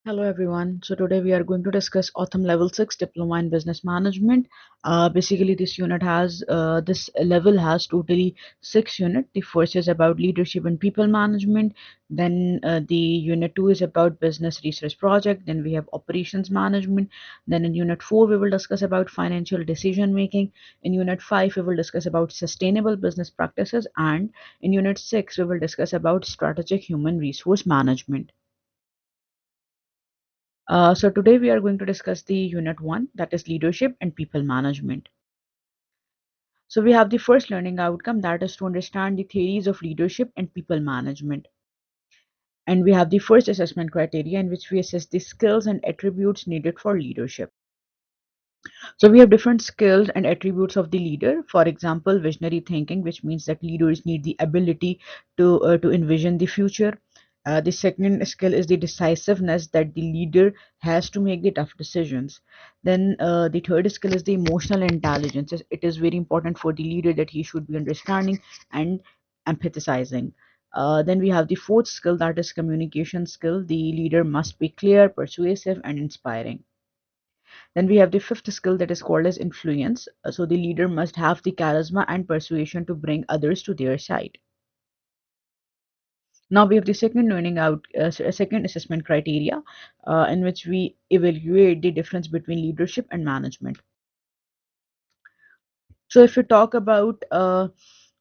Hello everyone. So today we are going to discuss OTHM Level 6 Diploma in Business Management. Basically, this level has totally 6 units. The first is about leadership and people management. Then the unit 2 is about business research project. Then we have operations management. Then in unit 4 we will discuss about financial decision making. In unit 5 we will discuss about sustainable business practices, and in unit 6 we will discuss about strategic human resource management. So today we are going to discuss the unit 1, that is leadership and people management. So we have the first learning outcome, that is to understand the theories of leadership and people management. And we have the first assessment criteria in which we assess the skills and attributes needed for leadership. So we have different skills and attributes of the leader. For example, visionary thinking, which means that leaders need the ability to envision the future. The second skill is the decisiveness, that the leader has to make the tough decisions. Then the third skill is the emotional intelligence. It is very important for the leader that he should be understanding and empathizing. Then we have the fourth skill, that is communication skill. The leader must be clear, persuasive, and inspiring. Then we have the fifth skill, that is called as influence. So the leader must have the charisma and persuasion to bring others to their side. Now we have the second assessment criteria, in which we evaluate the difference between leadership and management. So if we talk about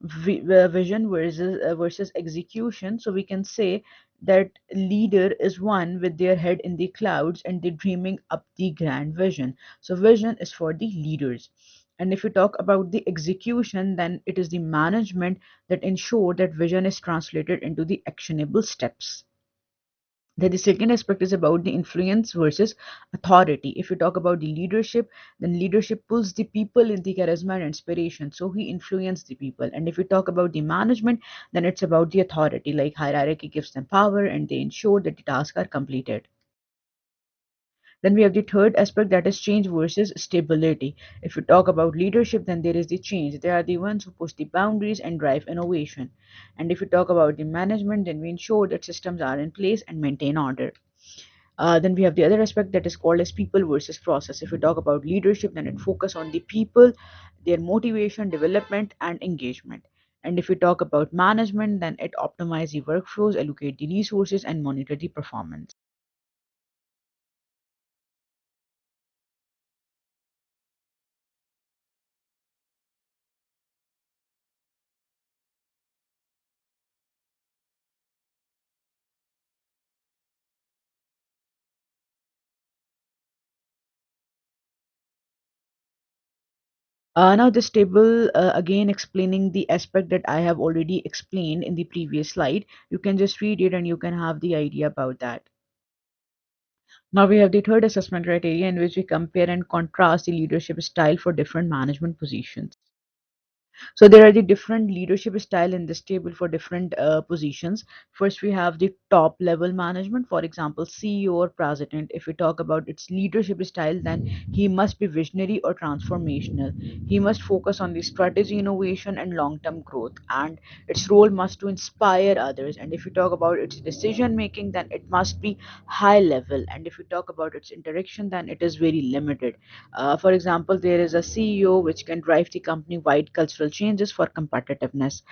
vision versus execution, so we can say that leader is one with their head in the clouds and they're dreaming up the grand vision. So vision is for the leaders. And if we talk about the execution, then it is the management that ensure that vision is translated into the actionable steps. Then the second aspect is about the influence versus authority. If you talk about the leadership, then leadership pulls the people in the charisma and inspiration. So he influences the people. And if we talk about the management, then it's about the authority. Like hierarchy gives them power and they ensure that the tasks are completed. Then we have the third aspect, that is change versus stability. If we talk about leadership, then there is the change. They are the ones who push the boundaries and drive innovation. And if we talk about the management, then we ensure that systems are in place and maintain order. Then we have the other aspect, that is called as people versus process. If we talk about leadership, then it focus on the people, their motivation, development, and engagement. And if we talk about management, then it optimize the workflows, allocate the resources, and monitor the performance. Now this table, again explaining the aspect that I have already explained in the previous slide. You can just read it and you can have the idea about that. Now we have the third assessment criteria in which we compare and contrast the leadership style for different management positions. So there are the different leadership style in this table for different positions. First, we have the top level management, for example, CEO or president. If we talk about its leadership style, then he must be visionary or transformational. He must focus on the strategy, innovation, and long-term growth. And its role must to inspire others. And if we talk about its decision making, then it must be high level. And if we talk about its interaction, then it is very limited. For example, there is a CEO which can drive the company-wide cultural changes for competitiveness.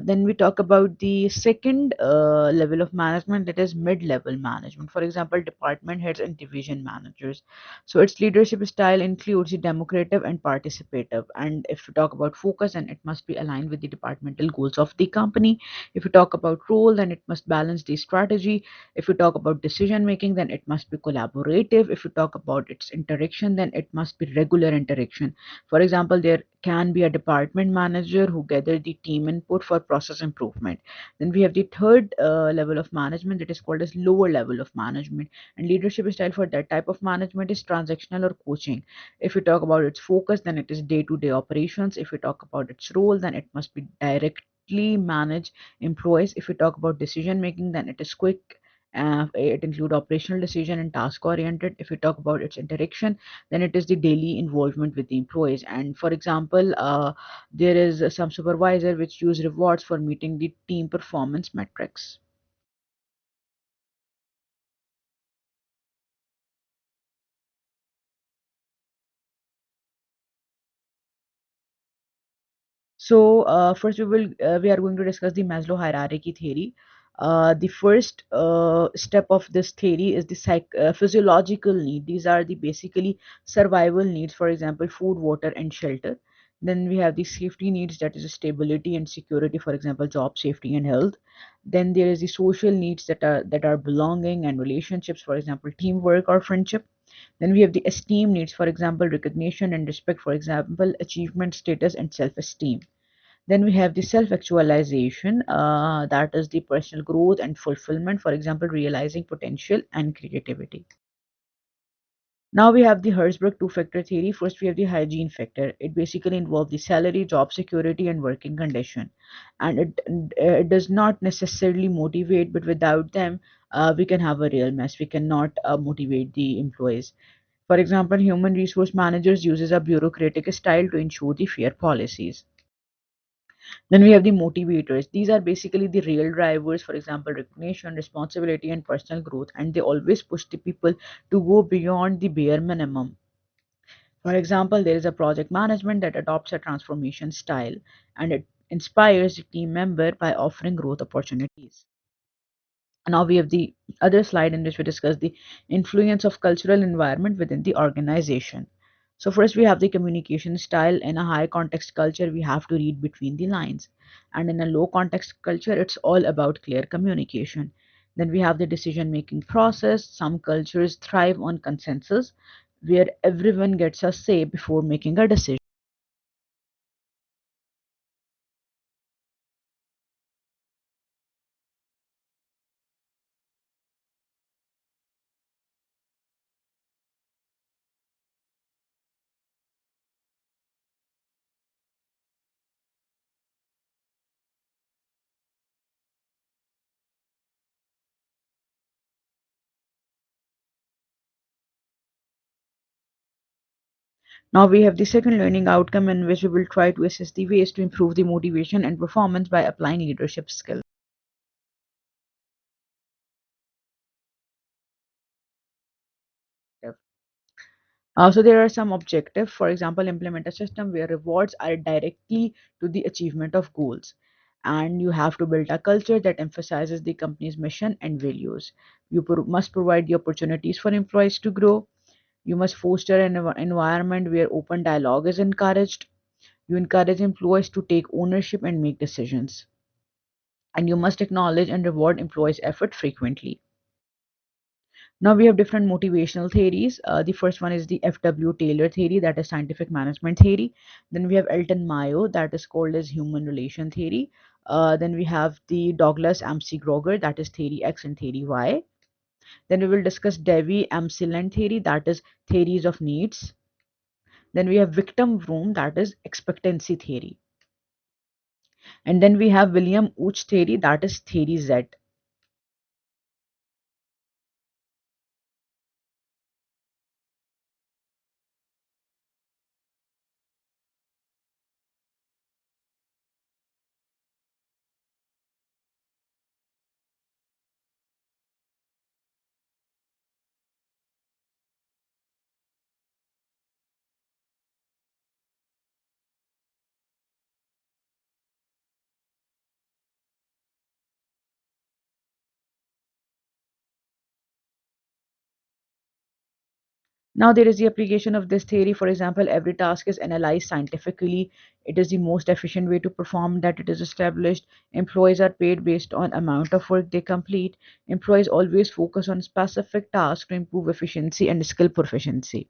Then we talk about the second level of management, that is mid-level management. For example, department heads and division managers. So its leadership style includes the democratic and participative. And if we talk about focus, then it must be aligned with the departmental goals of the company. If we talk about role, then it must balance the strategy. If we talk about decision making, then it must be collaborative. If we talk about its interaction, then it must be regular interaction. For example, there can be a department manager who gather the team input for process improvement. Then we have the third level of management, that is called as lower level of management. And leadership style for that type of management is transactional or coaching. If we talk about its focus, then it is day-to-day operations. If we talk about its role, then it must be directly manage employees. If we talk about decision making, then it is quick. It include operational decision and task oriented. If we talk about its interaction, then it is the daily involvement with the employees. And for example, there is some supervisor which use rewards for meeting the team performance metrics. So first we are going to discuss the Maslow hierarchy theory. The first step of this theory is the physiological need. These are the basically survival needs, for example, food, water, and shelter. Then we have the safety needs, that is stability and security, for example, job safety and health. Then there is the social needs that are belonging and relationships, for example, teamwork or friendship. Then we have the esteem needs, for example, recognition and respect, for example, achievement, status, and self-esteem. Then we have the self-actualization, that is the personal growth and fulfillment, for example, realizing potential and creativity. Now we have the Herzberg two-factor theory. First, we have the hygiene factor. It basically involves the salary, job security, and working condition. And it does not necessarily motivate, but without them, we can have a real mess. We cannot motivate the employees. For example, human resource managers uses a bureaucratic style to ensure the fair policies. Then we have the motivators. These are basically the real drivers, for example, recognition, responsibility, and personal growth, and they always push the people to go beyond the bare minimum. For example, there is a project management that adopts a transformation style and it inspires the team member by offering growth opportunities. Now we have the other slide in which we discuss the influence of cultural environment within the organization. So first we have the communication style. In a high context culture, we have to read between the lines. And in a low context culture, it's all about clear communication. Then we have the decision making process. Some cultures thrive on consensus, where everyone gets a say before making a decision. Now we have the second learning outcome in which we will try to assess the ways to improve the motivation and performance by applying leadership skills. So there are some objectives. For example, implement a system where rewards are directly to the achievement of goals. And you have to build a culture that emphasizes the company's mission and values. You must provide the opportunities for employees to grow. You must foster an environment where open dialogue is encouraged. You encourage employees to take ownership and make decisions. And you must acknowledge and reward employees' effort frequently. Now we have different motivational theories. The first one is the F.W. Taylor theory, that is scientific management theory. Then we have Elton Mayo, that is called as human relation theory. Then we have the Douglas M.C. Groger, that is theory X and theory Y. Then we will discuss Devi Amsland theory, that is theories of needs. Then we have victim room, that is expectancy theory. And then we have William Uch theory, that is theory Z. Now there is the application of this theory. For example, every task is analyzed scientifically. It is the most efficient way to perform that it is established. Employees are paid based on amount of work they complete. Employees always focus on specific tasks to improve efficiency and skill proficiency.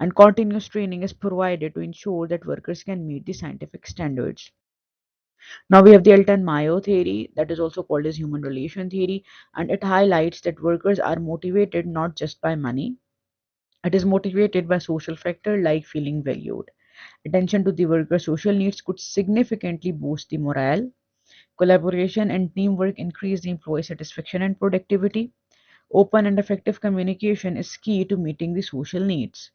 And continuous training is provided to ensure that workers can meet the scientific standards. Now we have the Elton Mayo theory, that is also called as human relation theory, and it highlights that workers are motivated not just by money. It is motivated by social factor like feeling valued. Attention to the worker's social needs could significantly boost the morale. Collaboration and teamwork increase the employee satisfaction and productivity. Open and effective communication is key to meeting the social needs.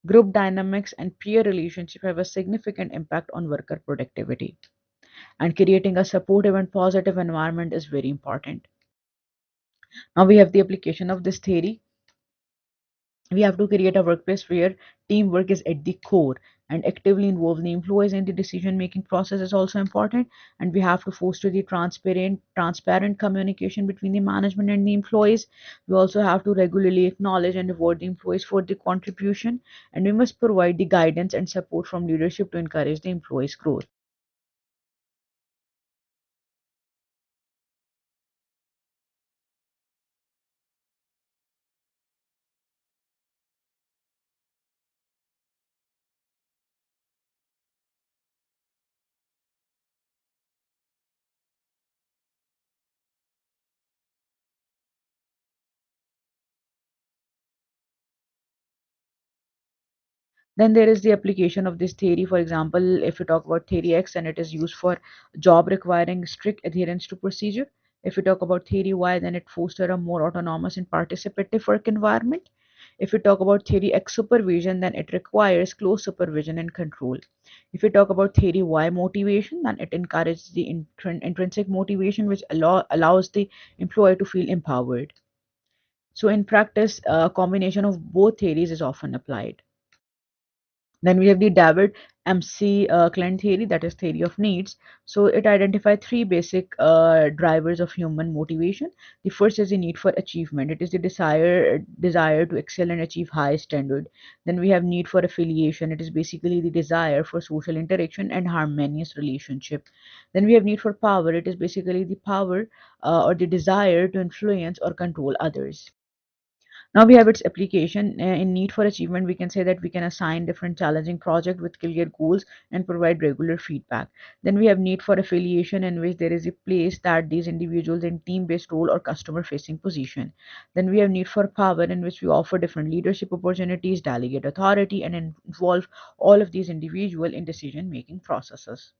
Group dynamics and peer relationship have a significant impact on worker productivity. And creating a supportive and positive environment is very important. Now we have the application of this theory. We have to create a workplace where teamwork is at the core. and actively involve the employees in the decision making process is also important. And we have to foster the transparent communication between the management and the employees. We also have to regularly acknowledge and reward the employees for the contribution, and we must provide the guidance and support from leadership to encourage the employees growth. Then there is the application of this theory. For example, if we talk about theory X, and it is used for job requiring strict adherence to procedure. If we talk about theory Y, then it fosters a more autonomous and participative work environment. If we talk about theory X supervision, then it requires close supervision and control. If we talk about theory Y motivation, then it encourages the intrinsic motivation, which allows the employee to feel empowered. So in practice, a combination of both theories is often applied. Then we have the David MC Klein theory, that is theory of needs. So it identifies three basic drivers of human motivation. The first is the need for achievement. It is the desire to excel and achieve high standard. Then we have need for affiliation. It is basically the desire for social interaction and harmonious relationship. Then we have need for power. It is basically the power or the desire to influence or control others. Now we have its application. In need for achievement, we can say that we can assign different challenging project with clear goals and provide regular feedback. Then we have need for affiliation, in which there is a place that these individuals in team-based role or customer-facing position. Then we have need for power, in which we offer different leadership opportunities, delegate authority, and involve all of these individual in decision-making processes.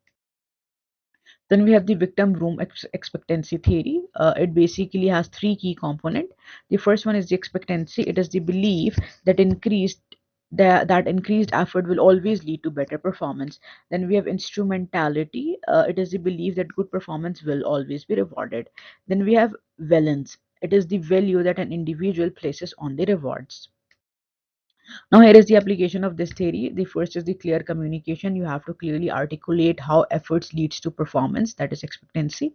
Then we have the victim room expectancy theory. It basically has three key components. The first one is the expectancy. It is the belief that increased effort will always lead to better performance. Then we have instrumentality. It is the belief that good performance will always be rewarded. Then we have valence. It is the value that an individual places on the rewards. Now, here is the application of this theory. The first is the clear communication. You have to clearly articulate how efforts leads to performance, that is expectancy,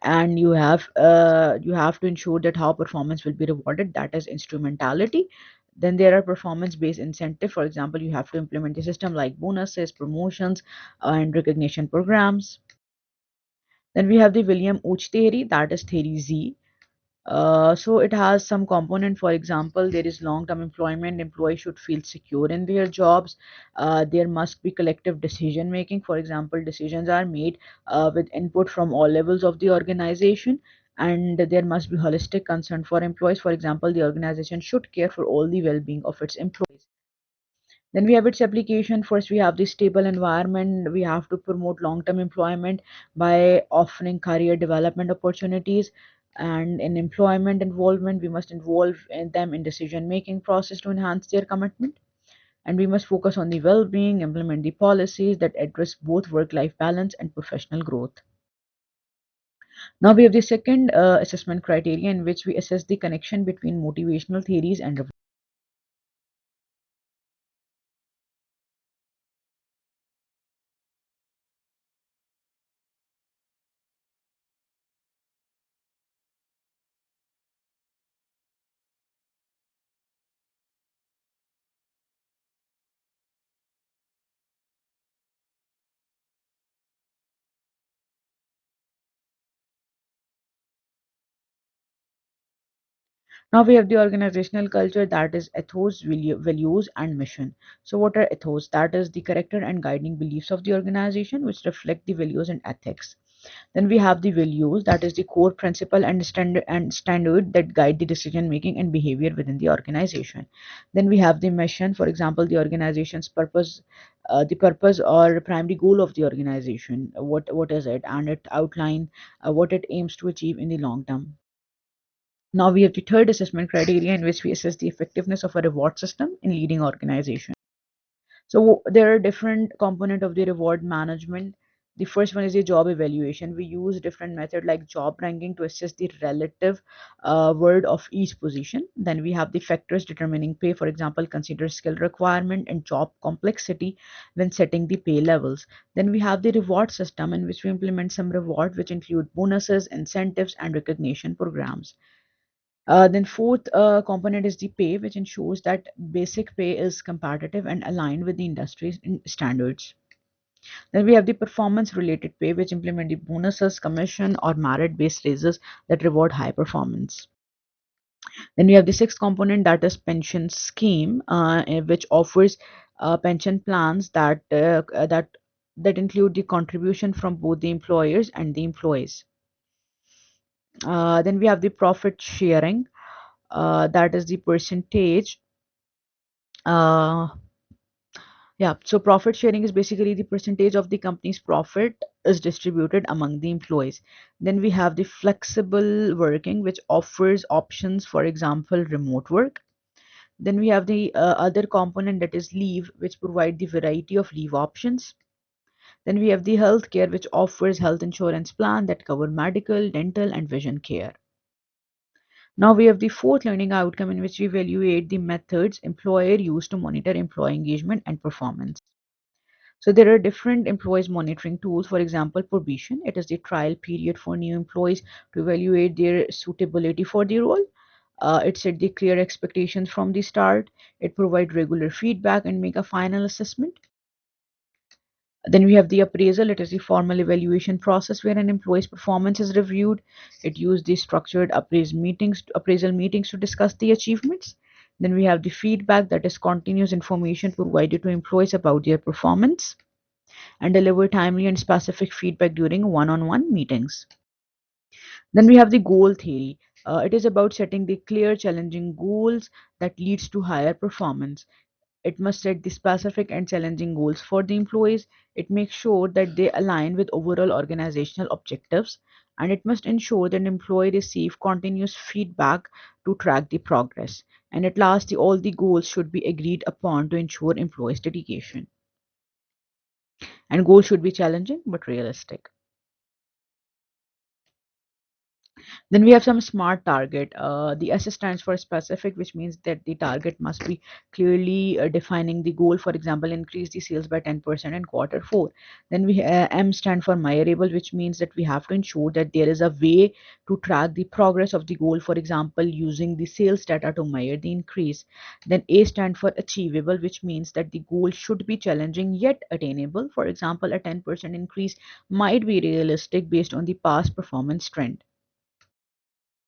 and you have to ensure that how performance will be rewarded, that is instrumentality. Then there are performance based incentive. For example, you have to implement a system like bonuses, promotions, and recognition programs. Then we have the William Uch theory, that is theory Z. So it has some component. For example, there is long-term employment. Employees should feel secure in their jobs. There must be collective decision making. For example, decisions are made with input from all levels of the organization, and there must be holistic concern for employees. For example, the organization should care for all the well-being of its employees. Then we have its application. First, we have the stable environment. We have to promote long-term employment by offering career development opportunities. And in employment involvement, we must involve them in decision-making process to enhance their commitment. And we must focus on the well-being, implement the policies that address both work-life balance and professional growth. Now we have the second assessment criteria, in which we assess the connection between motivational theories and Now we have the organizational culture, that is ethos, values, and mission. So what are ethos? That is the character and guiding beliefs of the organization, which reflect the values and ethics. Then we have the values, that is the core principle and standard that guide the decision making and behavior within the organization. Then we have the mission. For example, the organization's purpose, the purpose or primary goal of the organization. What is it? And it outline what it aims to achieve in the long term. Now we have the third assessment criteria, in which we assess the effectiveness of a reward system in leading organization. So there are different component of the reward management. The first one is the job evaluation. We use different method like job ranking to assess the relative worth of each position. Then we have the factors determining pay. For example, consider skill requirement and job complexity when setting the pay levels. Then we have the reward system in which we implement some reward which include bonuses, incentives, and recognition programs. Then fourth component is the pay, which ensures that basic pay is competitive and aligned with the industry's standards. Then we have the performance related pay, which implement the bonuses, commission, or merit based raises that reward high performance. Then we have the sixth component, that is pension scheme, which offers pension plans that include the contribution from both the employers and the employees. Then we have the profit sharing, that is the percentage. Uh, Yeah, so profit sharing is basically the percentage of the company's profit is distributed among the employees. Then we have the flexible working, which offers options, for example, remote work. Then we have the other component, that is leave, which provide the variety of leave options. Then we have the healthcare, which offers health insurance plan that cover medical, dental, and vision care. Now we have the fourth learning outcome in which we evaluate the methods employer use to monitor employee engagement and performance. So there are different employees monitoring tools. For example, probation, it is the trial period for new employees to evaluate their suitability for the role. It set the clear expectations from the start. It provide regular feedback and make a final assessment. Then we have the appraisal. It is the formal evaluation process where an employee's performance is reviewed. It uses the structured appraisal meetings to discuss the achievements. Then we have the feedback, that is continuous information provided to employees about their performance and deliver timely and specific feedback during one-on-one meetings. Then we have the goal theory. It is about setting the clear, challenging goals that leads to higher performance. It must set the specific and challenging goals for the employees. It makes sure that they align with overall organizational objectives, and it must ensure that employee receive continuous feedback to track the progress. And at last, all the goals should be agreed upon to ensure employees' dedication. And goals should be challenging but realistic. Then we have some smart target. The S stands for specific, which means that the target must be clearly defining the goal. For example, increase the sales by 10% in quarter four. Then we M stand for measurable, which means that we have to ensure that there is a way to track the progress of the goal. For example, using the sales data to measure the increase. Then A stand for achievable, which means that the goal should be challenging yet attainable. For example, a 10% increase might be realistic based on the past performance trend.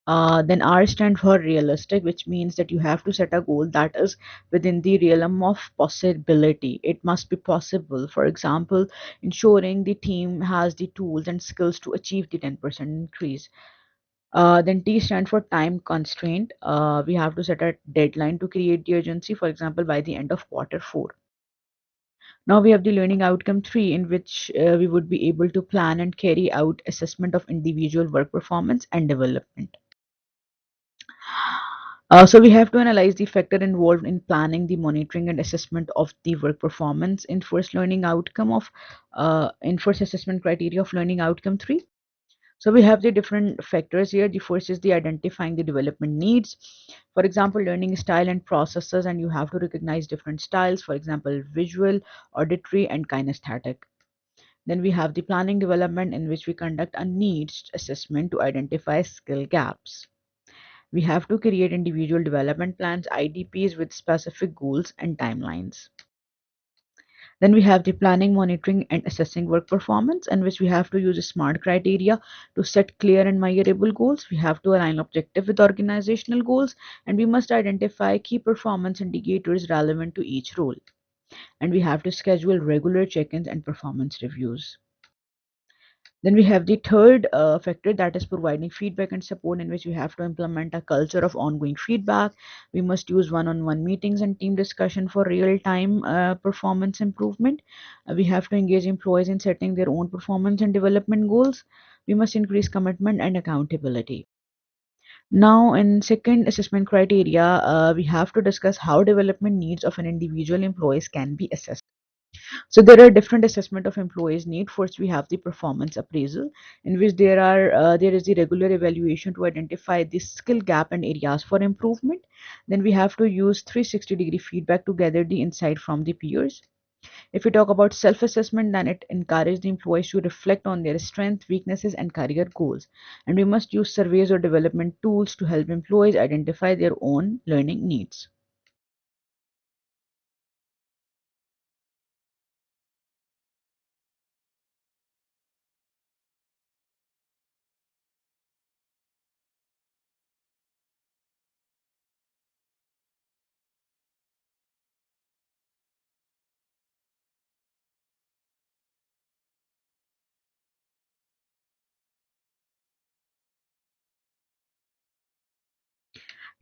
Then R stand for realistic, which means that you have to set a goal that is within the realm of possibility. It must be possible. For example, ensuring the team has the tools and skills to achieve the 10% increase. Then T stand for time constraint. We have to set a deadline to create the urgency, for example, by the end of quarter four. Now we have the learning outcome three, in which we would be able to plan and carry out assessment of individual work performance and development. So we have to analyze the factor involved in planning the monitoring and assessment of the work performance in first learning outcome of in first assessment criteria of learning outcome three. So we have the different factors here. The first is the identifying the development needs. For example, learning style and processes, and you have to recognize different styles. For example, visual, auditory, and kinesthetic. Then we have the planning development, in which we conduct a needs assessment to identify skill gaps. We have to create individual development plans, IDPs, with specific goals and timelines. Then we have the planning, monitoring, and assessing work performance, in which we have to use a SMART criteria to set clear and measurable goals. We have to align objective with organizational goals, and we must identify key performance indicators relevant to each role. And we have to schedule regular check-ins and performance reviews. Then we have the third factor, that is providing feedback and support, in which we have to implement a culture of ongoing feedback. We must use one-on-one meetings and team discussion for real-time performance improvement. We have to engage employees in setting their own performance and development goals. We must increase commitment and accountability. Now, in second assessment criteria, we have to discuss how development needs of an individual employees can be assessed. So there are different assessment of employees need. First, we have the performance appraisal, in which there is the regular evaluation to identify the skill gap and areas for improvement. Then we have to use 360-degree feedback to gather the insight from the peers. If we talk about self-assessment, then it encourages the employees to reflect on their strengths, weaknesses, and career goals. And we must use surveys or development tools to help employees identify their own learning needs.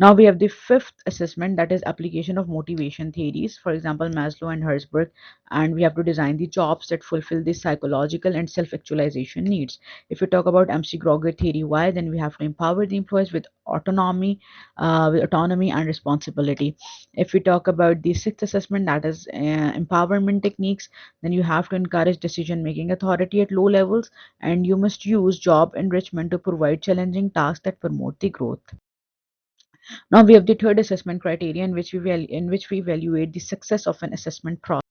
Now we have the fifth assessment, that is application of motivation theories, for example, Maslow and Herzberg, and we have to design the jobs that fulfill the psychological and self-actualization needs. If we talk about MC Groger theory, why, then we have to empower the employees with autonomy and responsibility. If we talk about the sixth assessment, that is empowerment techniques, then you have to encourage decision-making authority at low levels, and you must use job enrichment to provide challenging tasks that promote the growth. Now we have the third assessment criteria in which we evaluate the success of an assessment process.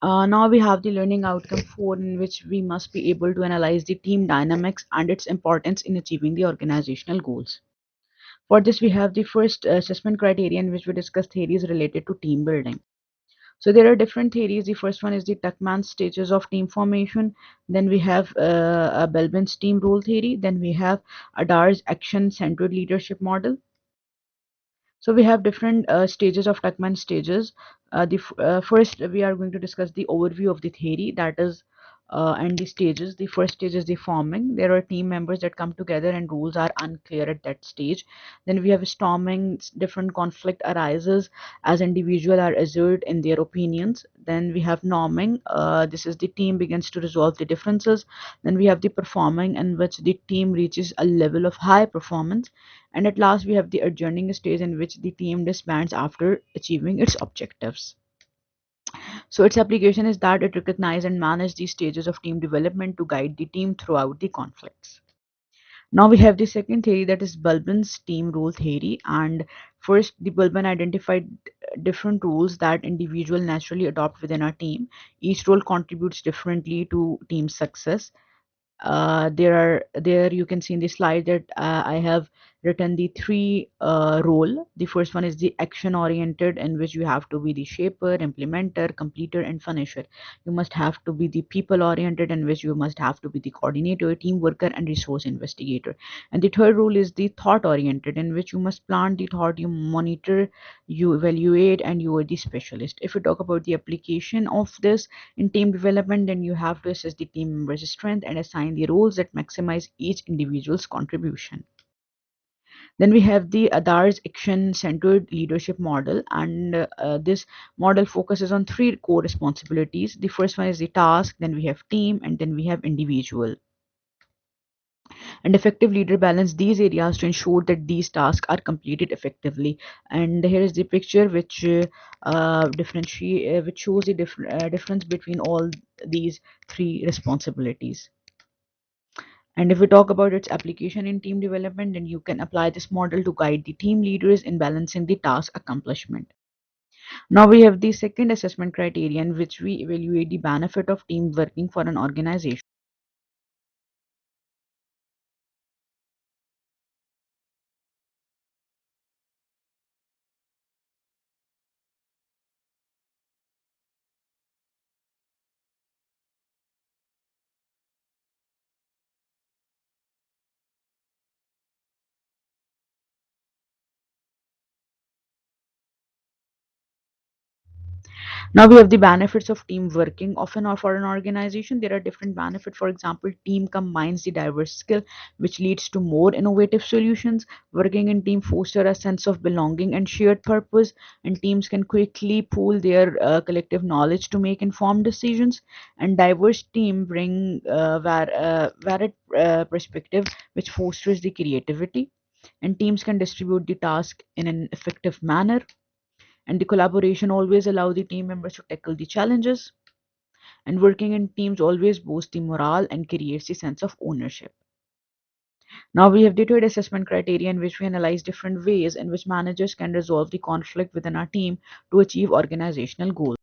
Now we have the learning outcome 4, in which we must be able to analyze the team dynamics and its importance in achieving the organizational goals. For this, we have the first assessment criterion, in which we discuss theories related to team building. So there are different theories. The first one is the Tuckman's stages of team formation. Then we have a Belbin's team role theory. Then we have Adar's action-centered leadership model. So we have different stages of Tuckman stages. First, we are going to discuss the overview of the theory, that is, and the stages. The first stage is the forming. There are team members that come together and rules are unclear at that stage. Then we have storming. Different conflict arises as individuals are asserted in their opinions. Then we have norming. This is the team begins to resolve the differences. Then we have the performing, in which the team reaches a level of high performance, and at last, we have the adjourning stage, in which the team disbands after achieving its objectives. So, its application is that it recognizes and manages these stages of team development to guide the team throughout the conflicts. Now we have the second theory, that is Bulbin's team role theory. And first, the Bulbin identified different roles that individuals naturally adopt within a team. Each role contributes differently to team success. There you can see in the slide that I have written the three role. The first one is the action oriented, in which you have to be the shaper, implementer, completer, and finisher. You must have to be the people oriented, in which you must have to be the coordinator, team worker, and resource investigator. And the third role is the thought oriented, in which you must plant the thought, you monitor, you evaluate, and you are the specialist. If you talk about the application of this in team development, then you have to assess the team members' strength and assign the roles that maximize each individual's contribution. Then we have the Adar's action-centered leadership model, and this model focuses on three core responsibilities. The first one is the task, then we have team, and then we have individual. And effective leader balance these areas to ensure that these tasks are completed effectively. And here is the picture which shows the difference between all these three responsibilities. And if we talk about its application in team development, then you can apply this model to guide the team leaders in balancing the task accomplishment. Now we have the second assessment criterion, which we evaluate the benefit of team working for an organization. Now we have the benefits of team working. Often or for an organization, there are different benefits. For example, team combines the diverse skill, which leads to more innovative solutions. Working in team foster a sense of belonging and shared purpose, and teams can quickly pool their collective knowledge to make informed decisions. And diverse team bring varied perspective, which fosters the creativity. And teams can distribute the task in an effective manner, and the collaboration always allow the team members to tackle the challenges, and working in teams always boosts the morale and creates a sense of ownership. Now we have detailed assessment criteria in which we analyze different ways in which managers can resolve the conflict within our team to achieve organizational goals.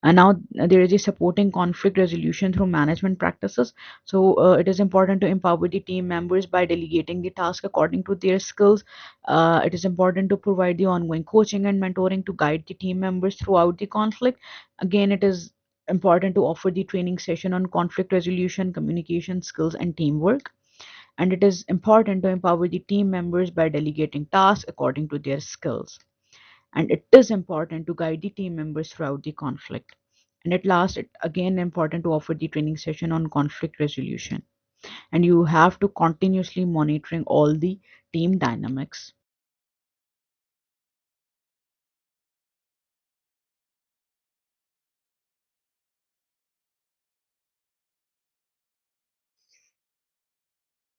And now there is a supporting conflict resolution through management practices. So it is important to empower the team members by delegating the task according to their skills. It is important to provide the ongoing coaching and mentoring to guide the team members throughout the conflict. Again, it is important to offer the training session on conflict resolution, communication skills, and teamwork. And it is important to empower the team members by delegating tasks according to their skills, and it is important to guide the team members throughout the conflict. And at last, it again important to offer the training session on conflict resolution, and you have to continuously monitoring all the team dynamics.